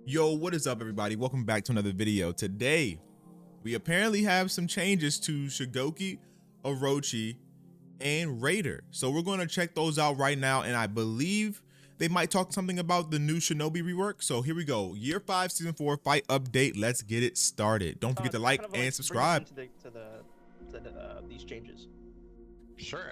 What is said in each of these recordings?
Yo, what is up, everybody? Welcome back to another video. Today, we apparently have some changes to Shugoki, Orochi, and RAIDER. So we're going to check those out right now, and I believe they might talk something about the new Shinobi rework. So here we go. Year 5, Season 4 fight update. Let's get it started. Don't forget to like and subscribe. These changes. Sure.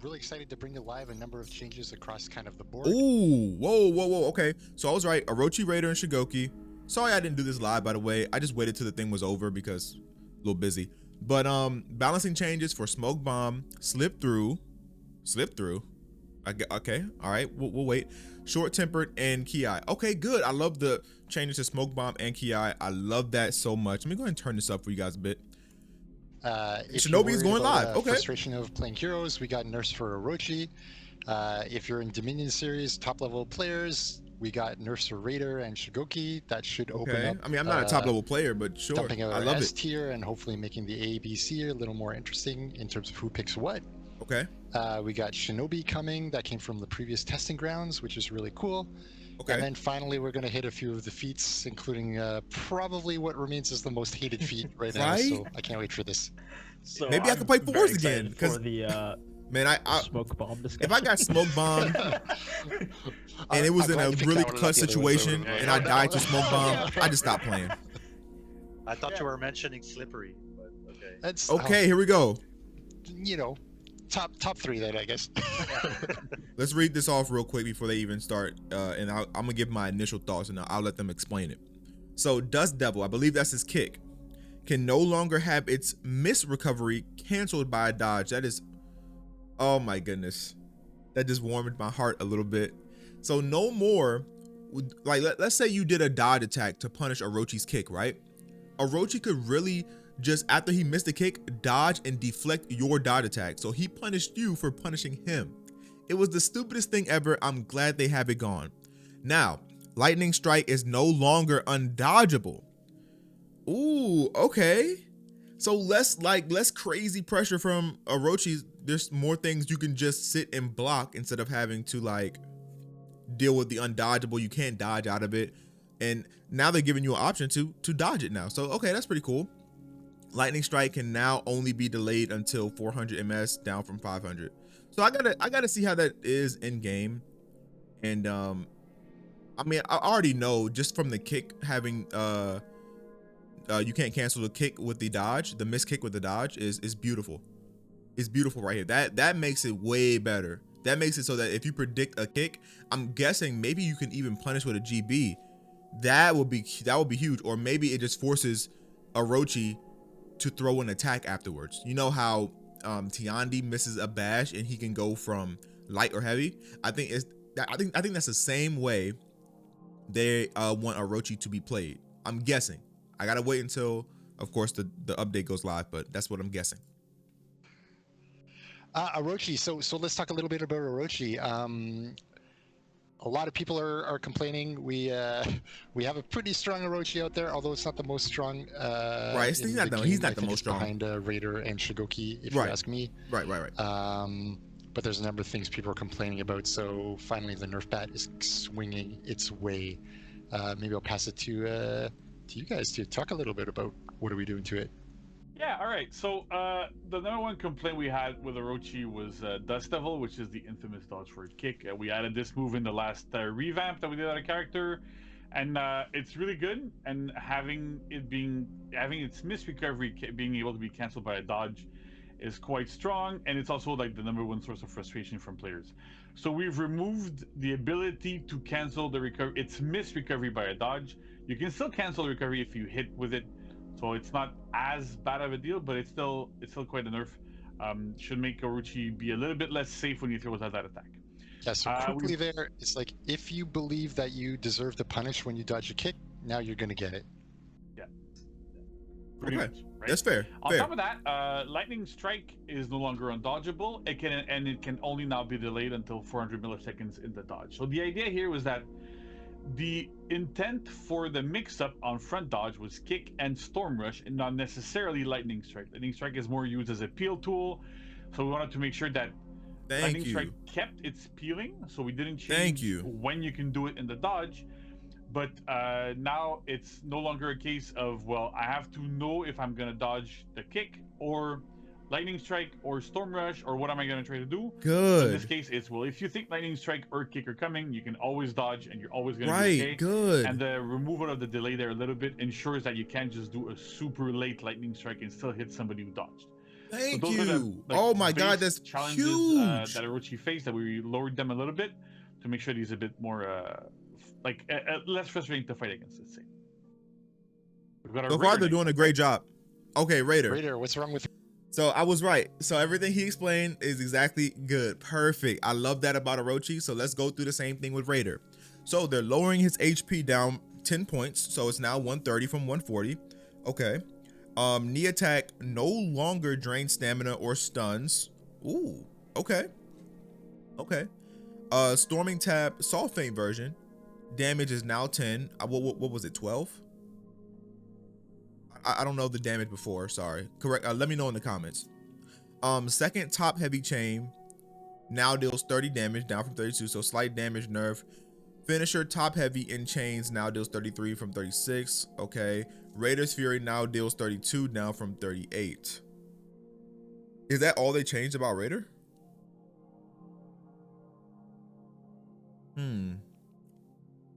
Really excited to bring you live a number of changes across kind of the board. Ooh, whoa. Okay, so I was right. Orochi, RAIDER, and Shugoki. Sorry I didn't do this live, by the way. I just waited till the thing was over because a little busy. But balancing changes for Smoke Bomb, Slip Through. Okay, all right, we'll wait. Short Tempered and Ki. Okay, good. I love the changes to Smoke Bomb and Ki. I love that so much. Let me go ahead and turn this up for you guys a bit. Shinobi is going live. Okay. Frustration of playing heroes. We got nerfs for Orochi. If you're in Dominion series, top level players, we got nerfs for RAIDER and Shugoki. That should open up. I mean, I'm not a top level player, but sure. Dumping I love S it. tier and hopefully making the A, B, C a little more interesting in terms of who picks what. Okay. We got Shinobi coming. That came from the previous testing grounds, which is really cool. Okay. And then finally, we're going to hit a few of the feats, including probably what remains as the most hated feat right now. So I can't wait for this. So maybe I can play fours again because man, I smoke bomb discussion. if I got smoke bomb and it was in a really clutch situation and I died to smoke bomb, I just stopped playing. I thought you were mentioning slippery, but okay. That's okay. Here we go. You know, top three then, I guess. Let's read this off real quick before they even start, and I'm gonna give my initial thoughts and I'll let them explain it. So Dust Devil, I believe that's his kick, can no longer have its miss recovery canceled by a dodge. That is, oh my goodness, that just warmed my heart a little bit. So no more, like let's say you did a dodge attack to punish Orochi's kick, right? Orochi could really just after he missed the kick, dodge and deflect your dodge attack. So he punished you for punishing him. It was the stupidest thing ever. I'm glad they have it gone. Now, Lightning Strike is no longer undodgeable. Ooh, okay. So less crazy pressure from Orochi. There's more things you can just sit and block instead of having to like deal with the undodgeable. You can't dodge out of it. And now they're giving you an option to dodge it now. So okay, that's pretty cool. Lightning Strike can now only be delayed until 400 ms, down from 500. So I gotta see how that is in game. And I mean, I already know just from the kick having you can't cancel the kick with the dodge. The miss kick with the dodge is beautiful. It's beautiful right here. That makes it way better. That makes it so that if you predict a kick, I'm guessing maybe you can even punish with a GB. That would be huge. Or maybe it just forces Orochi to throw an attack afterwards. You know how Tiandi misses a bash and he can go from light or heavy. I think that's the same way they want Orochi to be played. I'm guessing. I gotta wait until, of course, the update goes live, but that's what I'm guessing. Orochi. So let's talk a little bit about Orochi. A lot of people are complaining. We have a pretty strong Orochi out there, although it's not the most strong. Right, he's not the most strong behind RAIDER and Shugoki, if you ask me. Right. But there's a number of things people are complaining about. So finally, the Nerf bat is swinging its way. Maybe I'll pass it to you guys to talk a little bit about what are we doing to it. Yeah, all right. So the number one complaint we had with Orochi was Dust Devil, which is the infamous dodge for a kick. We added this move in the last revamp that we did on a character, and it's really good. And having its miss recovery being able to be canceled by a dodge is quite strong, and it's also like the number one source of frustration from players. So we've removed the ability to cancel its miss recovery by a dodge. You can still cancel recovery if you hit with it. So it's not as bad of a deal, but it's still quite a nerf. Should make Orochi be a little bit less safe when he throws out that attack. Yeah, so quickly there, it's like if you believe that you deserve to punish when you dodge a kick, now you're going to get it. Yeah. Pretty much, right? That's fair. On top of that, Lightning Strike is no longer undodgeable. It can only now be delayed until 400 milliseconds in the dodge. So the idea here was that the intent for the mix-up on front dodge was kick and storm rush, and not necessarily lightning strike. Lightning strike is more used as a peel tool, so we wanted to make sure that lightning strike kept its peeling, so we didn't change when you can do it in the dodge. But now it's no longer a case of, well, I have to know if I'm gonna dodge the kick or lightning strike or storm rush or what am I gonna try to do. So in this Good. case, it's, well, if you think lightning strike or kick are coming, you can always dodge and you're always gonna be Right. okay. Good. And the removal of the delay there a little bit ensures that you can't just do a super late lightning strike and still hit somebody who dodged. Thank those are the, you. like, Oh my God, base that's challenges huge. that Orochi faced, that we lowered them a little bit to make sure he's a bit more less frustrating to fight against. Let's say. We've got our So far, they're Raider doing a great job. Okay, Raider. Raider, what's wrong with? So I was right. So everything he explained is exactly good. Perfect. I love that about Orochi. So let's go through the same thing with Raider. So they're lowering his HP down 10 points. So it's now 130 from 140. Okay. Knee attack no longer drains stamina or stuns. Ooh. Okay. Okay. Storming tab soft feint version. Damage is now 10. What was it? 12? I don't know the damage before. Sorry. Correct. Let me know in the comments. Second top heavy chain now deals 30 damage, down from 32. So slight damage nerf. Finisher top heavy in chains now deals 33 from 36. Okay. Raider's Fury now deals 32, down from 38. Is that all they changed about Raider?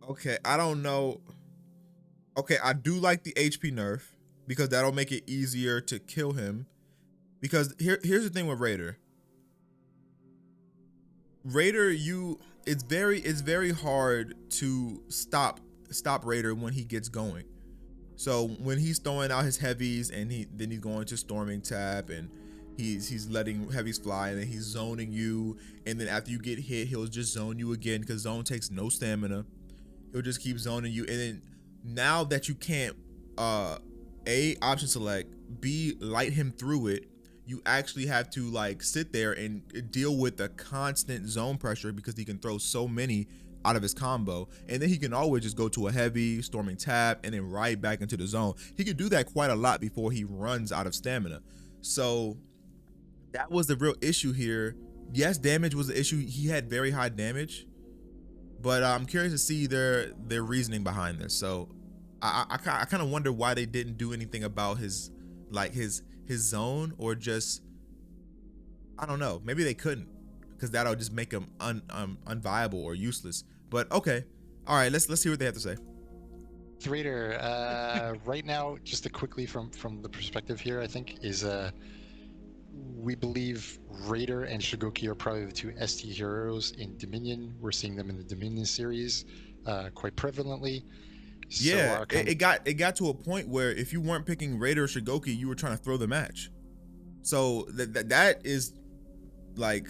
Okay, I don't know. Okay, I do like the HP nerf because that'll make it easier to kill him. Because here's the thing with Raider. Raider, it's very hard to stop Raider when he gets going. So when he's throwing out his heavies and then he's going to storming tap and he's letting heavies fly and then he's zoning you, and then after you get hit he'll just zone you again because zone takes no stamina. He'll just keep zoning you, and then now that you can't A, option select, B, light him through it, you actually have to like sit there and deal with the constant zone pressure because he can throw so many out of his combo, and then he can always just go to a heavy storming tap and then right back into the zone. He could do that quite a lot before he runs out of stamina. So that was the real issue here. Yes, damage was the issue. He had very high damage, but I'm curious to see their reasoning behind this. So I kind of wonder why they didn't do anything about his zone, or just, I don't know, maybe they couldn't because that'll just make him unviable or useless. But okay, all right, let's hear what they have to say. Raider, right now, just quickly from the perspective here, I think is we believe Raider and Shugoki are probably the two ST heroes in Dominion. We're seeing them in the Dominion series quite prevalently. Yeah, so it got to a point where if you weren't picking Raider or Shugoki, you were trying to throw the match. So that is like,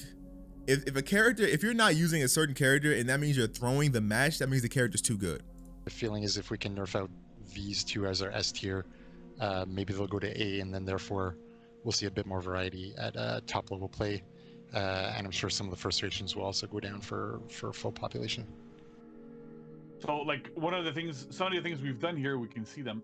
if a character, if you're not using a certain character and that means you're throwing the match, that means the character's too good. The feeling is if we can nerf out these two as our S tier, maybe they'll go to A, and then therefore we'll see a bit more variety at top level play. And I'm sure some of the frustrations will also go down for full population. So, like, some of the things we've done here, we can see them,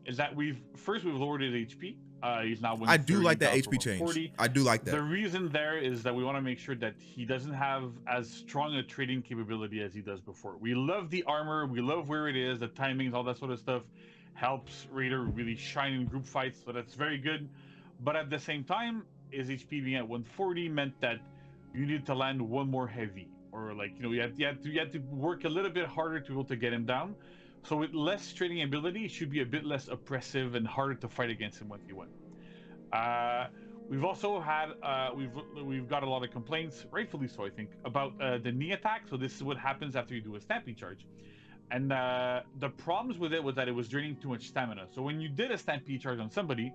is that we've lowered his HP. He's now 130. I do like that HP change. I do like that. The reason there is that we want to make sure that he doesn't have as strong a trading capability as he does before. We love the armor, we love where it is, the timings, all that sort of stuff helps Raider really shine in group fights, so that's very good. But at the same time, his HP being at 140 meant that you need to land one more heavy. Or, like, you know, you had to work a little bit harder to be able to get him down. So with less trading ability, it should be a bit less oppressive and harder to fight against him when he went. We've also had we've got a lot of complaints, rightfully so, I think, about the knee attack. So this is what happens after you do a stampede charge, and the problems with it was that it was draining too much stamina. So when you did a stampede charge on somebody,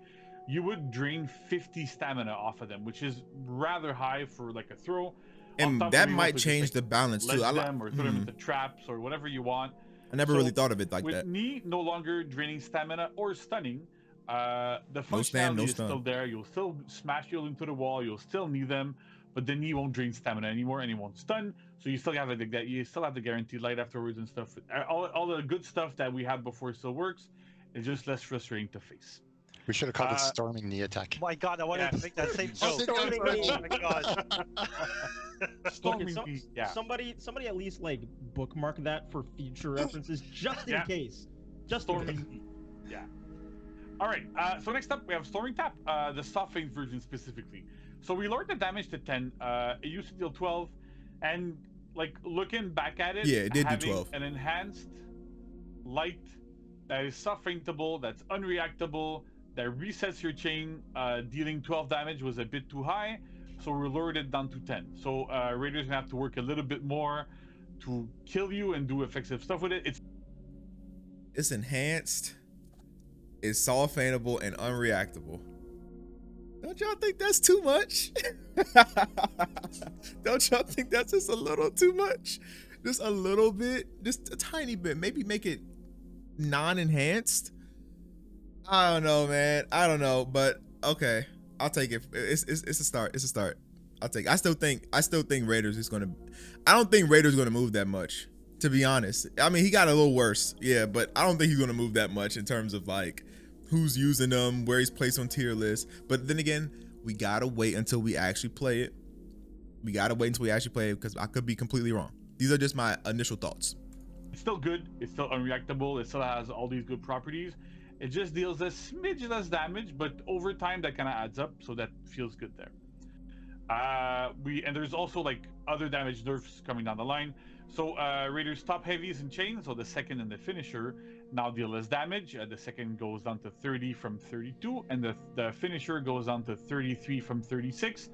you would drain 50 stamina off of them, which is rather high for like a throw. And that might change the balance too. Or throw them into traps or whatever you want. I never really thought of it like that. With knee no longer draining stamina or stunning, the functionality is still there. You'll still smash you into the wall. You'll still knee them, but the knee won't drain stamina anymore, and it won't stun. So you still have you still have the guaranteed light afterwards and stuff. All the good stuff that we had before still works. It's just less frustrating to face. We should have called it storming knee attack. My God, I wanted to make that same joke. Storming knee. Oh my God. Storming Okay, knee, yeah. Somebody at least like bookmark that for future references, just in Yeah. case. Just in case. Storming. Yeah. All right. So next up, we have Storming Tap, the soft phase version specifically. So we lowered the damage to 10. It used to deal 12, and like looking back at it, Yeah, it did do having 12. an enhanced light that is soft faintable, that's unreactable, that resets your chain, dealing 12 damage was a bit too high, so we lowered it down to 10. So Raiders gonna have to work a little bit more to kill you and do effective stuff with it. It's enhanced, it's soft faintable, and unreactable. Don't y'all think that's too much? Don't y'all think that's just a little too much? Just a little bit, just a tiny bit. Maybe make it non-enhanced. I don't know, man. I don't know, but okay, I'll take it. It's a start. It's a start. I'll take it. I still think Raiders is gonna. I don't think Raiders gonna move that much, to be honest. I mean, he got a little worse, yeah, but I don't think he's gonna move that much in terms of like who's using them, where he's placed on tier list. But then again, we gotta wait until we actually play it. Because I could be completely wrong. These are just my initial thoughts. It's still good. It's still unreactable. It still has all these good properties. It just deals a smidge less damage, but over time that kind of adds up, so that feels good there. And there's also like other damage nerfs coming down the line. So Raiders top heavies and chains, so the second and the finisher now deal less damage. The second goes down to 30 from 32, and the finisher goes down to 33 from 36.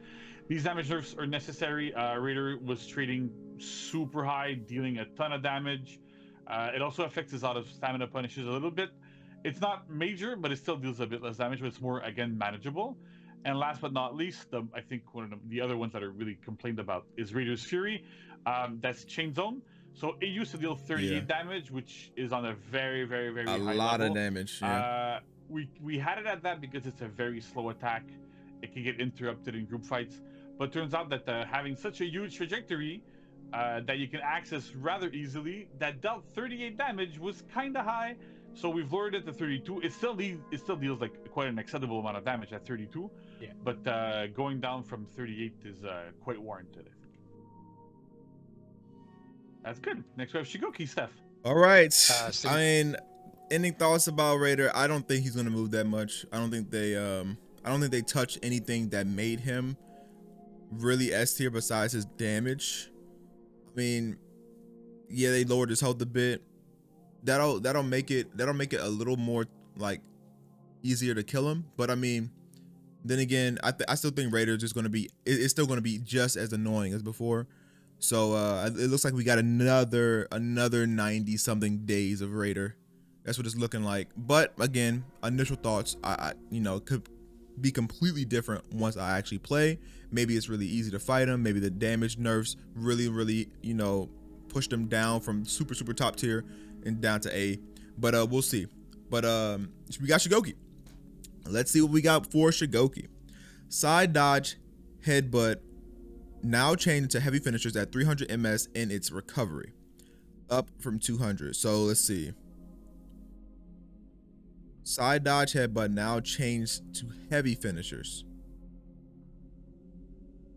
These damage nerfs are necessary. Raider was trading super high, dealing a ton of damage. It also affects his out of stamina punishes a little bit. It's not major, but it still deals a bit less damage, but it's more, again, manageable. And last but not least, I think one of the other ones that are really complained about is Raider's Fury. That's Chain Zone. So it used to deal 38 damage, which is on a very, very, very high level. A lot of damage, yeah. We had it at that because it's a very slow attack. It can get interrupted in group fights. But turns out that having such a huge trajectory that you can access rather easily, that dealt 38 damage was kind of high. So we've lowered it to 32. It still deals like quite an acceptable amount of damage at 32. Yeah. But going down from 38 is quite warranted, I think. That's good. Next we have Shugoki, Steph. All right. I mean, any thoughts about Raider? I don't think he's gonna move that much. I don't think they touch anything that made him really S tier besides his damage. I mean, yeah, they lowered his health a bit. That'll make it a little more like easier to kill him. But I mean, then again, I still think Raiders is gonna be it's still gonna be just as annoying as before. So it looks like we got another 90 something days of Raider. That's what it's looking like. But again, initial thoughts, I could be completely different once I actually play. Maybe it's really easy to fight him. Maybe the damage nerfs really pushed him down from super top tier and down to A. But we'll see. But we got Shugoki. Let's see what we got for Shugoki. Side dodge, headbutt, now changed to heavy finishers at 300 MS in its recovery, up from 200. So let's see. Side dodge, headbutt now changed to heavy finishers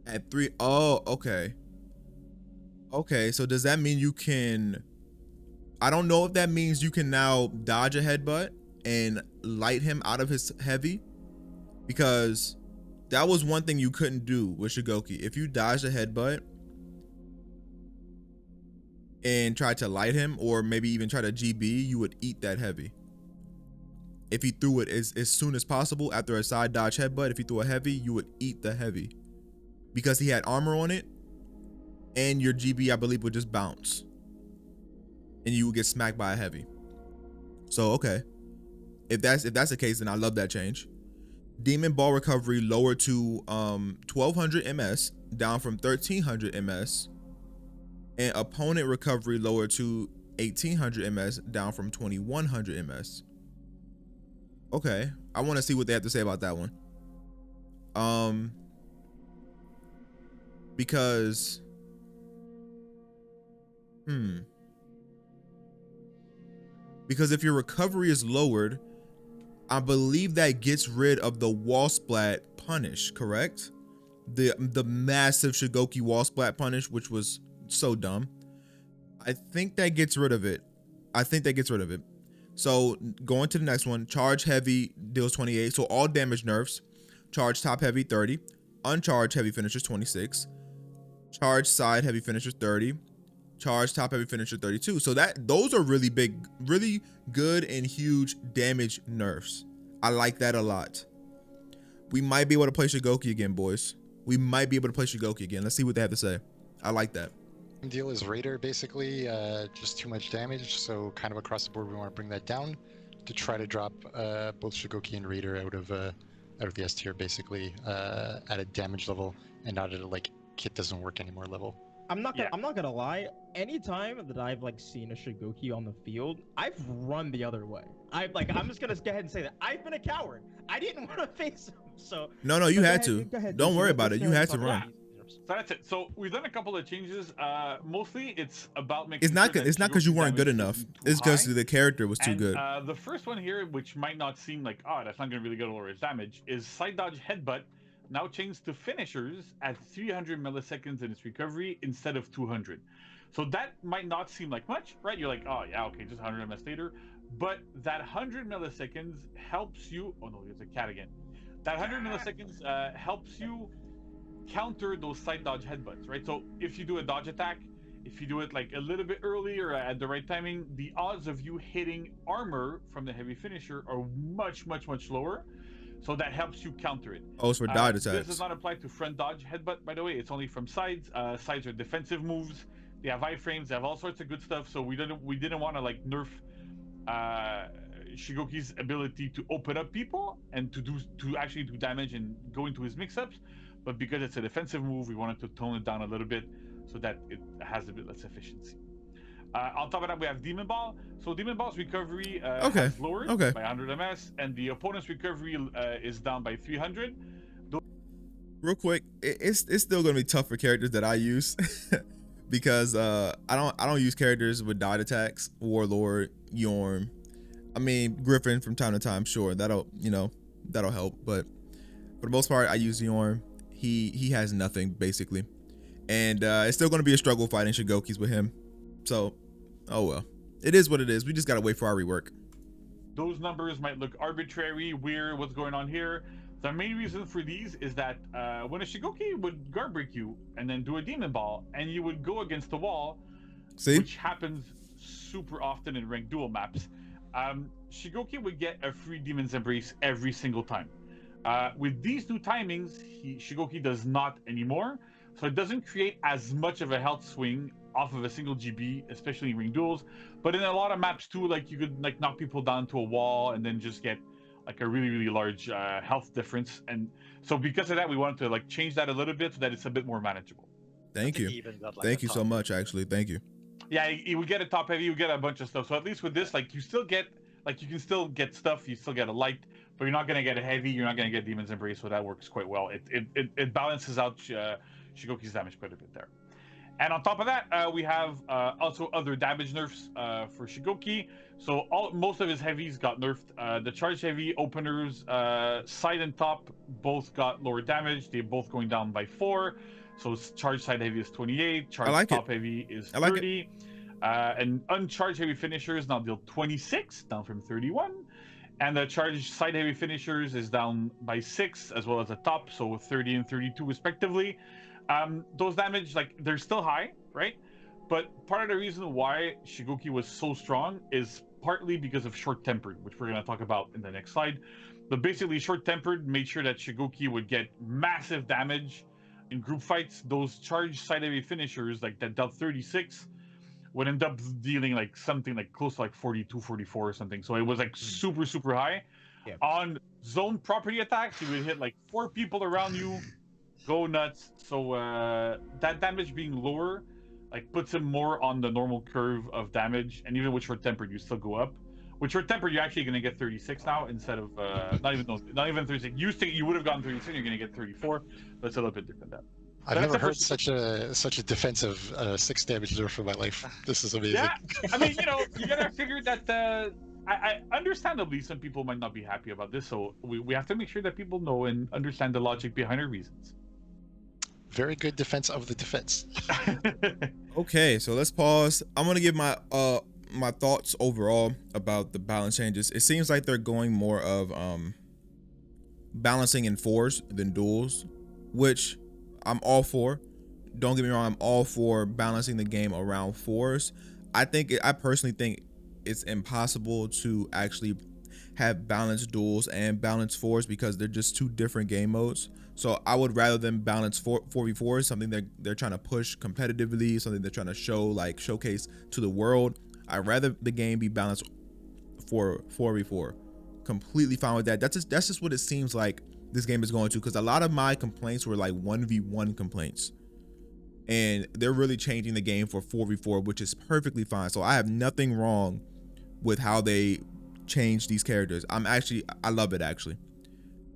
at 3. Oh, okay. Okay, so does that mean you can? I don't know if that means you can now dodge a headbutt and light him out of his heavy, because that was one thing you couldn't do with Shugoki. If you dodged a headbutt and tried to light him, or maybe even try to GB, you would eat that heavy. If he threw it as soon as possible after a side dodge headbutt, if he threw a heavy, you would eat the heavy, because he had armor on it, and your GB, I believe, would just bounce, and you would get smacked by a heavy. So okay, if that's the case, then I love that change. Demon Ball recovery lowered to 1200 MS, down from 1300 MS, and opponent recovery lowered to 1800 MS, down from 2100 MS. Okay, I want to see what they have to say about that one. Because because if your recovery is lowered, I believe that gets rid of the wall splat punish, correct? The massive Shugoki wall splat punish, which was so dumb. I think that gets rid of it. So going to the next one, charge heavy deals 28. So all damage nerfs. Charge top heavy 30. Uncharged heavy finishers 26. Charge side heavy finishers 30. Charge top heavy finisher 32. So those are really big, really good and huge damage nerfs. I like that a lot. We might be able to play Shugoki again, boys. We might be able to play Shugoki again. Let's see what they have to say. I like that. Deal is Raider, basically, just too much damage. So kind of across the board, we want to bring that down to try to drop both Shugoki and Raider out of the S tier, basically, at a damage level and not at a like kit doesn't work anymore level. I'm not gonna lie. Anytime that I've like seen a Shugoki on the field, I've run the other way. I'm just gonna go ahead and say that I've been a coward. I didn't want to face him. So no, you had to. Don't worry about it. You had to run. So that's it. So we've done a couple of changes. Mostly it's about making. It's not because you weren't good enough. It's because the character was too good. The first one here, which might not seem like that's not gonna really go to lower his damage, is side dodge headbutt. Now changed to finishers at 300 milliseconds in its recovery instead of 200. So that might not seem like much, right? You're like, oh yeah, okay, just 100 ms later. But that 100 milliseconds helps you. Oh no, there's a cat again. That 100 milliseconds helps you counter those side dodge headbutts, right? So if you do a dodge attack, if you do it like a little bit early or at the right timing, the odds of you hitting armor from the heavy finisher are much lower. So that helps you counter it. Oh, it's for dodge attacks. This does not apply to front dodge headbutt, by the way. It's only from sides. Sides are defensive moves. They have iframes. They have all sorts of good stuff. So we didn't want to like nerf Shugoki's ability to open up people and to actually do damage and go into his mix-ups. But because it's a defensive move, we wanted to tone it down a little bit so that it has a bit less efficiency. On top of that, we have Demon Ball. So Demon Ball's recovery has lowered by 100 ms, and the opponent's recovery is down by 300. Real quick, it's still gonna be tough for characters that I use because I don't use characters with dodge attacks. Warlord, Yorm, I mean Griffin from time to time. Sure, that'll help, but for the most part, I use Yorm. He has nothing basically, and it's still gonna be a struggle fighting Shugokis with him. So, oh well. It is what it is. We just gotta wait for our rework. Those numbers might look arbitrary, weird, what's going on here. The main reason for these is that when a Shugoki would guard break you and then do a Demon Ball, and you would go against the wall, which happens super often in ranked duel maps, Shugoki would get a free Demon's Embrace every single time. With these new timings, Shugoki does not anymore, so it doesn't create as much of a health swing off of a single GB, especially in ring duels. But in a lot of maps too, like you could like knock people down to a wall and then just get like a really large health difference. And so because of that, we wanted to like change that a little bit so that it's a bit more manageable. Thank you. Thank you so much, actually. Thank you. Yeah, you would get a top heavy, you get a bunch of stuff. So at least with this, like you still get, like you can still get stuff, you still get a light, but you're not gonna get a heavy, you're not gonna get Demon's Embrace, so that works quite well. It balances out Shugoki's damage quite a bit there. And on top of that, we have also other damage nerfs for Shugoki. So most of his heavies got nerfed. The charge heavy openers, side and top, both got lower damage. They're both going down by 4. So charge side heavy is 28, charge top heavy is 30. And uncharged heavy finishers now deal 26, down from 31. And the charge side heavy finishers is down by 6, as well as the top, so 30 and 32 respectively. Those damage, like, they're still high, right? But part of the reason why Shugoki was so strong is partly because of short-tempered, which we're going to talk about in the next slide. But basically, short-tempered made sure that Shugoki would get massive damage in group fights. Those charged side heavy finishers, like that dealt 36, would end up dealing like something like close to like 42, 44 or something. So it was like super high. Yeah. On zone property attacks, you would hit like 4 people around you. Go nuts. So that damage being lower like puts him more on the normal curve of damage, and even with short tempered you still go up. With short tempered you're actually going to get 36 now instead of not even 36. You would have gotten 36, you're going to get 34, but it's a little bit different. I've never heard such a defensive 6 damage nerf in my life. This is amazing. Yeah, I mean, you know, you gotta figure that I understandably, some people might not be happy about this, so we have to make sure that people know and understand the logic behind our reasons. Very good defense of the defense. Okay, so let's pause. I'm gonna give my my thoughts overall about the balance changes. It seems like they're going more of balancing in fours than duels, which I'm all for. Don't get me wrong, I'm all for balancing the game around fours. I personally think it's impossible to actually have balanced duels and balanced fours because they're just two different game modes. So I would rather them balance 4v4, something they're trying to push competitively, something they're trying to showcase to the world. I'd rather the game be balanced for 4v4. Completely fine with that. That's just what it seems like this game is going to, because a lot of my complaints were like 1v1 complaints. And they're really changing the game for 4v4, which is perfectly fine. So I have nothing wrong with how they change these characters. I love it actually.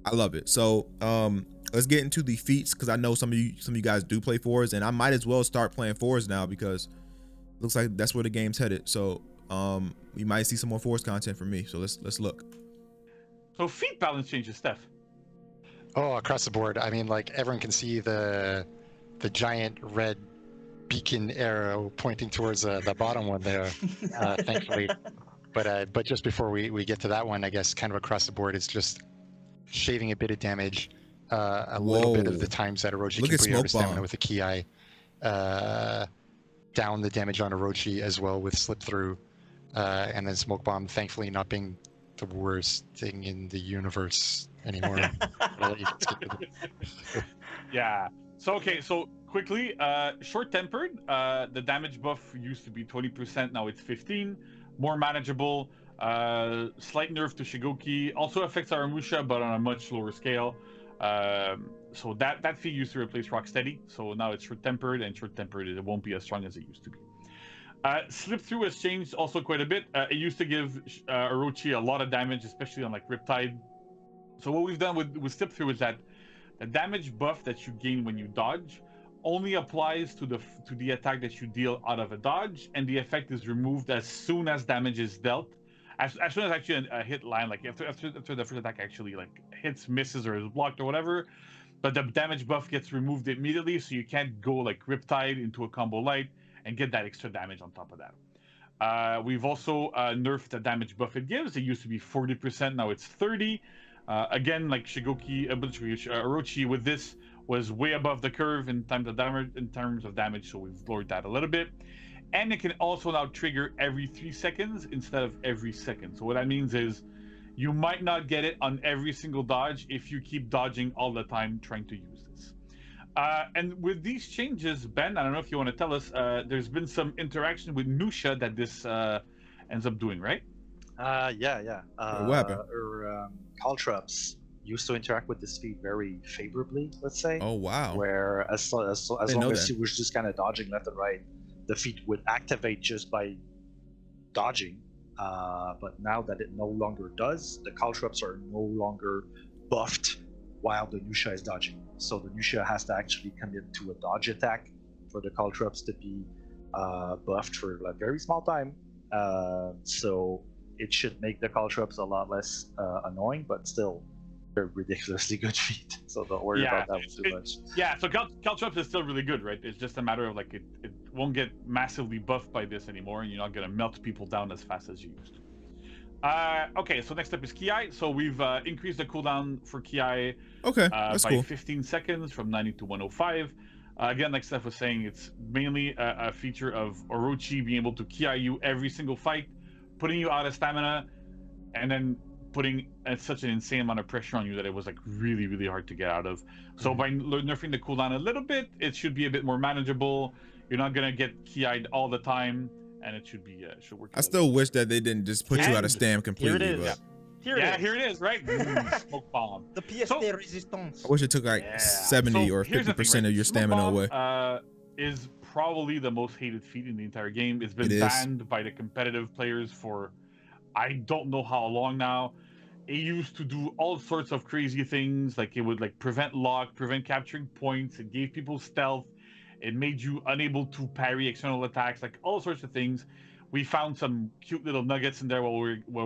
I love it. So let's get into the feats, because I know some of you guys do play fours, and I might as well start playing fours now because it looks like that's where the game's headed. So we might see some more fours content from me. So let's look. So feat balance changes, Steph. Oh, across the board. I mean, like, everyone can see the giant red beacon arrow pointing towards the bottom one there, thankfully. But just before we get to that one, I guess kind of across the board, it's just shaving a bit of damage, a little bit of the times that Orochi can put you out of stamina with a Ki, down the damage on Orochi as well with slip through, and then smoke bomb, thankfully not being the worst thing in the universe anymore. Yeah. So quickly, short-tempered. The damage buff used to be 20%, now it's 15%. More manageable. Slight nerf to Shugoki. Also affects Aramusha, but on a much lower scale. So that feat used to replace Rocksteady. So now it's short-tempered, and short-tempered it won't be as strong as it used to be. Slip through has changed also quite a bit. It used to give Orochi a lot of damage, especially on like Riptide. So what we've done with slip through is that the damage buff that you gain when you dodge only applies to the attack that you deal out of a dodge, and the effect is removed as soon as damage is dealt. As soon as actually a hit line, like after the first attack actually like hits, misses, or is blocked or whatever, but the damage buff gets removed immediately, so you can't go like Riptide into a combo light and get that extra damage on top of that. We've also nerfed the damage buff it gives. It used to be 40%, now it's 30%. Again, like Shugoki, Orochi with this was way above the curve in terms of damage, so we've lowered that a little bit. And it can also now trigger every 3 seconds instead of every second. So what that means is you might not get it on every single dodge if you keep dodging all the time trying to use this. And with these changes, Ben, I don't know if you want to tell us, there's been some interaction with Nusha that this ends up doing, right? Yeah. What happened? Caltrops used to interact with this feat very favorably, let's say. Oh wow! Where as long as he was just kind of dodging left and right, the feat would activate just by dodging. But now that it no longer does, the Caltrops are no longer buffed while the Nusha is dodging. So the Nusha has to actually commit to a dodge attack for the Caltrops to be buffed for a very small time. So it should make the Caltrops a lot less annoying, but still they're ridiculously good feat. So don't worry about that one too much. Yeah, so Caltrops is still really good, right? It's just a matter of like it won't get massively buffed by this anymore, and you're not gonna melt people down as fast as you used to. Okay, so next up is Ki. So we've increased the cooldown for Ki that's by cool. 15 seconds from 90 to 105. Again, like Steph was saying, it's mainly a feature of Orochi being able to Ki you every single fight, putting you out of stamina, and then putting such an insane amount of pressure on you that it was like really, really hard to get out of. So by nerfing the cooldown a little bit, it should be a bit more manageable. You're not gonna get Ki'd all the time, and it should be should work. I still wish that they didn't just put you out of stam completely. Here it is. But... Here it is, right? Smoke bomb. The pièce de résistance. I wish it took like 70 or 50% of your stamina away. Is probably the most hated feat in the entire game. It's been banned by the competitive players for I don't know how long now. It used to do all sorts of crazy things, like it would like prevent lock, prevent capturing points. It gave people stealth. It made you unable to parry external attacks, like all sorts of things. We found some cute little nuggets in there while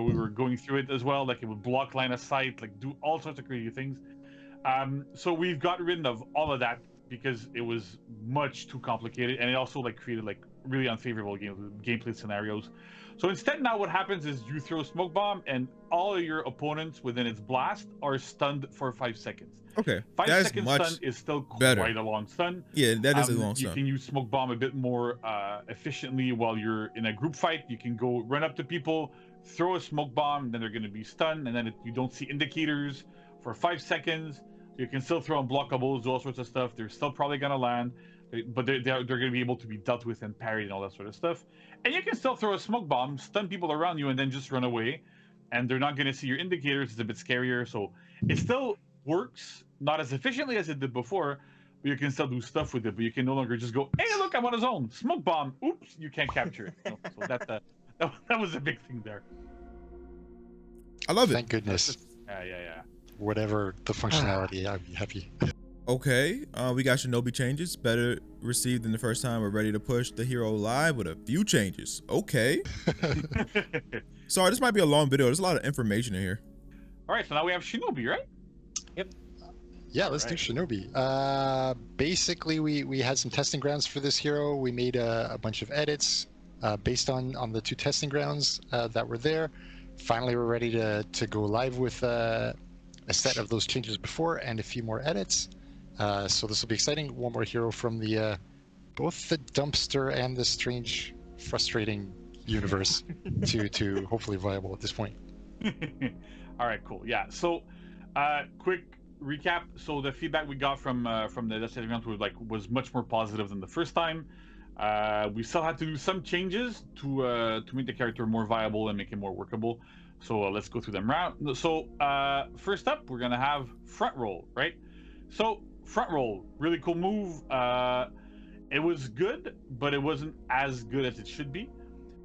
we were going through it as well. Like it would block line of sight, like do all sorts of crazy things. So we've got rid of all of that because it was much too complicated, and it also like created like really unfavorable gameplay scenarios. So instead, now what happens is you throw a smoke bomb, and all of your opponents within its blast are stunned for 5 seconds. Okay, 5 seconds stun is still better. Quite a long stun. Yeah, that is a long stun. You can use smoke bomb a bit more efficiently while you're in a group fight. You can go run up to people, throw a smoke bomb, then they're going to be stunned, and then you don't see indicators for 5 seconds. You can still throw unblockables, all sorts of stuff. They're still probably going to land, but they're going to be able to be dealt with and parried and all that sort of stuff. And you can still throw a smoke bomb, stun people around you, and then just run away. And they're not going to see your indicators. It's a bit scarier. So it still works, not as efficiently as it did before, but you can still do stuff with it. But you can no longer just go, hey, look, I'm on a zone. Smoke bomb. Oops, you can't capture it. So that was a big thing there. I love it. Thank goodness. Yeah. Whatever the functionality, I'd be happy. Okay, we got Shinobi Changes, better received than the first time. We're ready to push the hero live with a few changes. Okay. Sorry, this might be a long video. There's a lot of information in here. All right, so now we have Shinobi, right? Yep. Yeah, let's do Shinobi. Basically, we had some testing grounds for this hero. We made a bunch of edits based on the 2 testing grounds that were there. Finally, we're ready to go live with a set of those changes before and a few more edits. So this will be exciting. One more hero from the both the dumpster and the strange, frustrating universe to hopefully viable at this point. All right, cool. Yeah. So, quick recap. So the feedback we got from the testing grounds was much more positive than the first time. We still had to do some changes to make the character more viable and make it more workable. So let's go through them round. So first up, we're gonna have front roll, right? So front roll, really cool move. It was good, but it wasn't as good as it should be.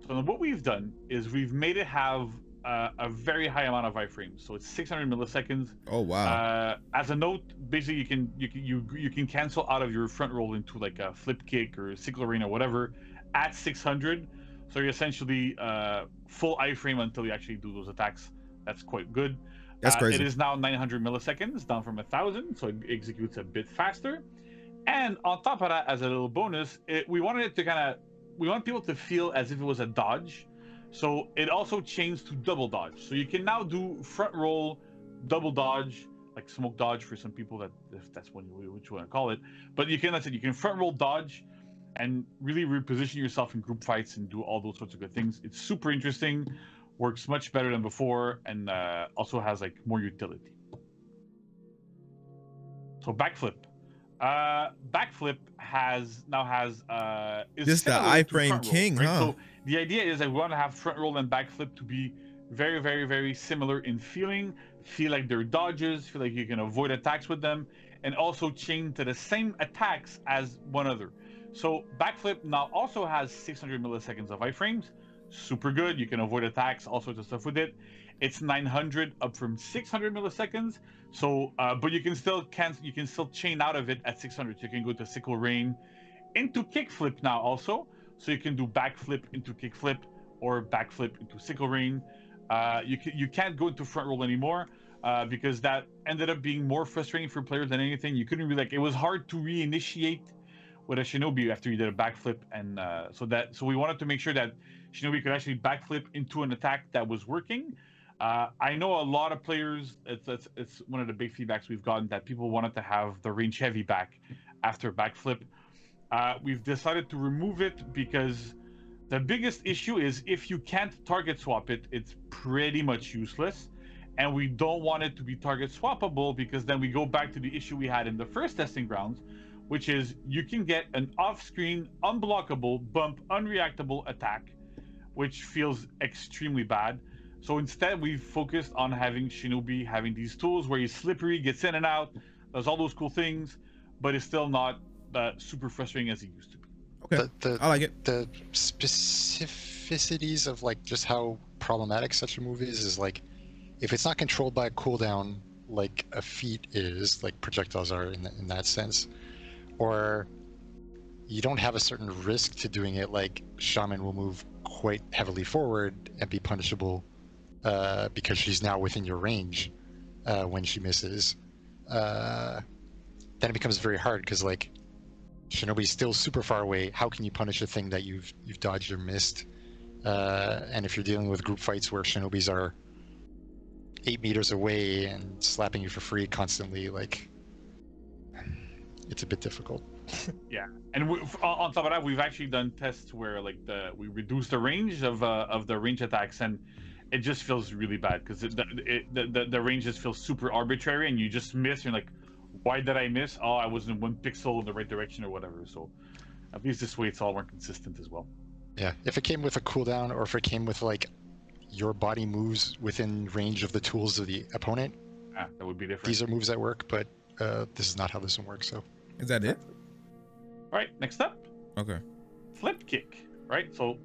So what we've done is we've made it have a very high amount of iframes. So it's 600 milliseconds. Oh wow! As a note, basically you can cancel out of your front roll into like a flip kick or a sickle rain or whatever at 600. So you're essentially full iframe until you actually do those attacks. That's quite good. That's crazy. It is now 900 milliseconds, down from 1,000, so it executes a bit faster. And on top of that, as a little bonus, we want people to feel as if it was a dodge. So it also changed to double dodge. So you can now do front roll, double dodge, like smoke dodge for some people, if that's what you want to call it. But you can front roll dodge and really reposition yourself in group fights and do all those sorts of good things. It's super interesting, works much better than before, and also has like more utility. So backflip. Backflip has this the iframe king, right? huh? So the idea is that we want to have front roll and backflip to be very, very, very similar in feeling. Feel like they're dodges. Feel like you can avoid attacks with them, and also chain to the same attacks as one other. So backflip now also has 600 milliseconds of iframes. Super good. You can avoid attacks, all sorts of stuff with it. It's 900 up from 600 milliseconds. So, but you can still chain out of it at 600. So you can go to sickle rain into kickflip now also. So you can do backflip into kickflip or backflip into sickle rain. You can't go into front roll anymore because that ended up being more frustrating for players than anything. You couldn't it was hard to reinitiate with a Shinobi after you did a backflip, and so we wanted to make sure that Shinobi could actually backflip into an attack that was working. I know a lot of players, it's one of the big feedbacks we've gotten, that people wanted to have the range heavy back after backflip. We've decided to remove it because the biggest issue is if you can't target swap it, it's pretty much useless. And we don't want it to be target swappable because then we go back to the issue we had in the first testing grounds, which is you can get an off-screen, unblockable, bump, unreactable attack, which feels extremely bad. So instead, we've focused on having Shinobi having these tools where he's slippery, gets in and out, does all those cool things, but it's still not super frustrating as he used to be. Okay, I like it. The specificities of like just how problematic such a move is like, if it's not controlled by a cooldown like a feat is, like projectiles are in that sense, or you don't have a certain risk to doing it. Like Shaman will move quite heavily forward and be punishable because she's now within your range when she misses. Then it becomes very hard because like Shinobi's still super far away. How can you punish a thing that you've dodged or missed? And if you're dealing with group fights where Shinobis are 8 meters away and slapping you for free constantly, like it's a bit difficult. Yeah, and on top of that, we've actually done tests where like we reduce the range of the range attacks, and it just feels really bad because the range just feels super arbitrary, and you just miss. You're like, why did I miss? Oh, I was in 1 pixel in the right direction or whatever. So at least this way, it's all more consistent as well. Yeah, if it came with a cooldown, or if it came with like your body moves within range of the tools of the opponent, that would be different. These are moves that work, but this is not how this one works. So is that it? All right, next up. Okay. Flip kick. Right. So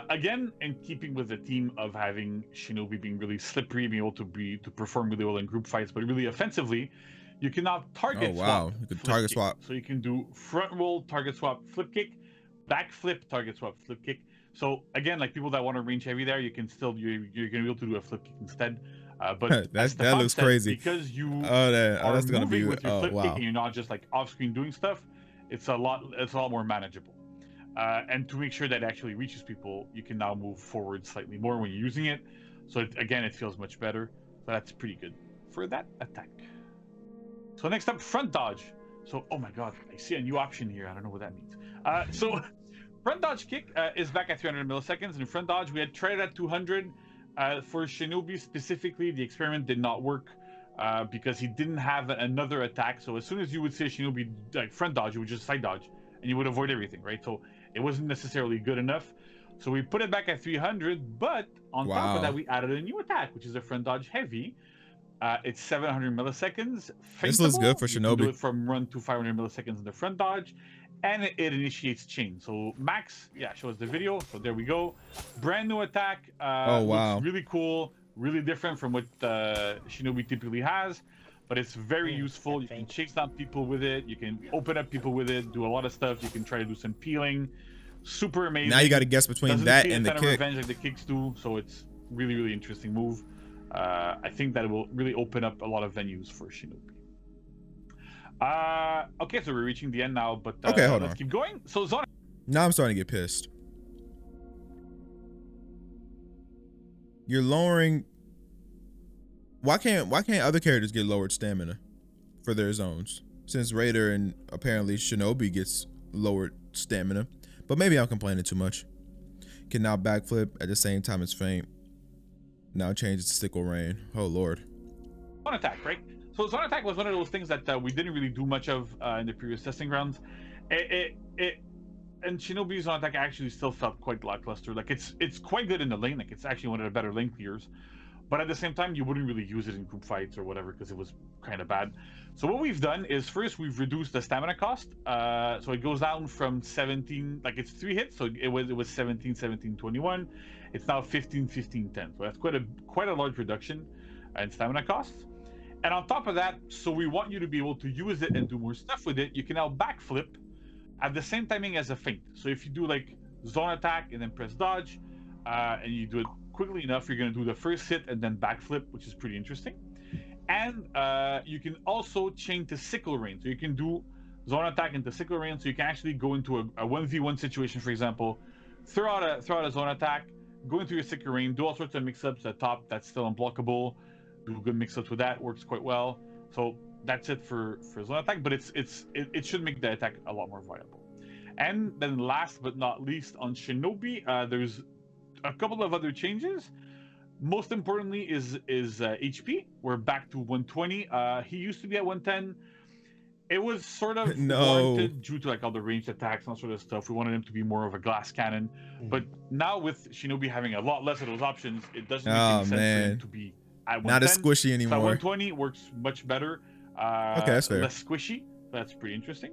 again, in keeping with the theme of having Shinobi being really slippery, being able to perform really well in group fights, but really offensively, you can now target swap. Oh wow, you can target kick. swap. So you can do front roll, target swap, flip kick, back flip, target swap, flip kick. So again, like people that want to range heavy there, you can still you're gonna be able to do a flip kick instead. But that looks crazy because you that's gonna be with your flip wow. kick and you're not just like off screen doing stuff. It's a lot more manageable. And to make sure that it actually reaches people, you can now move forward slightly more when you're using it. So it feels much better. So that's pretty good for that attack. So next up, front dodge. So, oh my god, I see a new option here. I don't know what that means. So front dodge kick is back at 300 milliseconds. And front dodge, we had tried it at 200. For Shinobi specifically, the experiment did not work because he didn't have another attack. So as soon as you would say Shinobi like front dodge, you would just side dodge and you would avoid everything, right? So it wasn't necessarily good enough. So we put it back at 300, but on top of that, we added a new attack, which is a front dodge heavy. It's 700 milliseconds. This looks good for Shinobi. You can do it from run to 500 milliseconds in the front dodge, and it initiates chain. So Max, show us the video. So there we go. Brand new attack. Oh wow! Looks really cool, really different from what Shinobi typically has, but it's very useful. You can chase down people with it. You can open up people with it. Do a lot of stuff. You can try to do some peeling. Super amazing. Now you got to guess between that and the kick. Revenge like the kicks do. So it's really, really interesting move. I think that it will really open up a lot of venues for Shinobi. Okay, so we're reaching the end now, but okay, hold let's on. keep going. So Zona. Now I'm starting to get pissed. You're lowering. Why can't other characters get lowered stamina for their zones? Since Raider and apparently Shinobi gets lowered stamina, but maybe I'm complaining too much. Can now backflip at the same time as faint. Now changes to sickle rain. Oh lord. Zone attack, right? So zone attack was one of those things that we didn't really do much of in the previous testing grounds. And Shinobi's zone attack actually still felt quite lackluster. Like it's quite good in the lane. Like it's actually one of the better lane clears. But at the same time, you wouldn't really use it in group fights or whatever because it was kind of bad. So what we've done is first we've reduced the stamina cost. So it goes down from 17, like it's 3 hits. So it was 17, 17, 21. It's now 15, 15, 10. So that's quite a large reduction in stamina costs. And on top of that, so we want you to be able to use it and do more stuff with it. You can now backflip at the same timing as a feint. So if you do like zone attack and then press dodge, and you do it quickly enough, you're going to do the first hit and then backflip, which is pretty interesting. And you can also chain to sickle rain. So you can do zone attack into sickle rain. So you can actually go into a 1v1 situation, for example, throw out a zone attack, go into your sickle rain, do all sorts of mix-ups at top that's still unblockable. Do good mix-ups with that, works quite well. So that's it for zone attack, but it should make the attack a lot more viable. And then last but not least on Shinobi, there's a couple of other changes. Most importantly is HP. We're back to 120. He used to be at 110. It was sort of warranted due to like all the ranged attacks and all sort of stuff. We wanted him to be more of a glass cannon. But now with Shinobi having a lot less of those options, it doesn't make any sense for him to be at 110. Not as squishy anymore. So 120 works much better. Okay, that's fair. Less squishy. That's pretty interesting.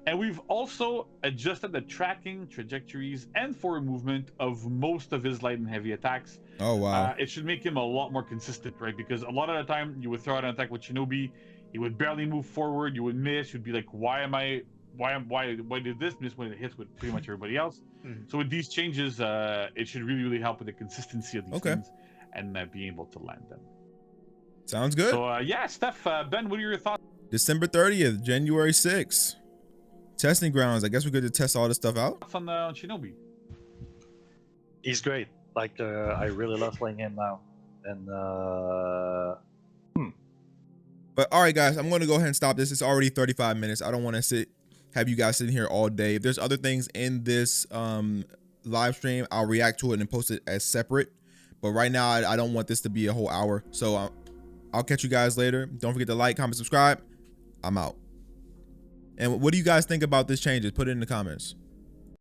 And we've also adjusted the tracking, trajectories, and forward movement of most of his light and heavy attacks. Oh, wow. It should make him a lot more consistent, right? Because a lot of the time, you would throw out an attack with Shinobi, he would barely move forward, you would miss, you'd be like, why am I why did this miss when it hits with pretty much everybody else? So with these changes, it should really help with the consistency of these things and being able to land them. Sounds good. So yeah, Steph, Ben, what are your thoughts? December 30th, January 6th. Testing grounds. I guess we're good to test all this stuff out. On Shinobi. He's great. Like I really love playing him now. And But all right, guys, I'm going to go ahead and stop this. It's already 35 minutes. I don't want to have you guys sitting here all day. If there's other things in this live stream, I'll react to it and post it as separate. But right now, I don't want this to be a whole hour. So I'll catch you guys later. Don't forget to like, comment, subscribe. I'm out. And what do you guys think about this changes? Put it in the comments.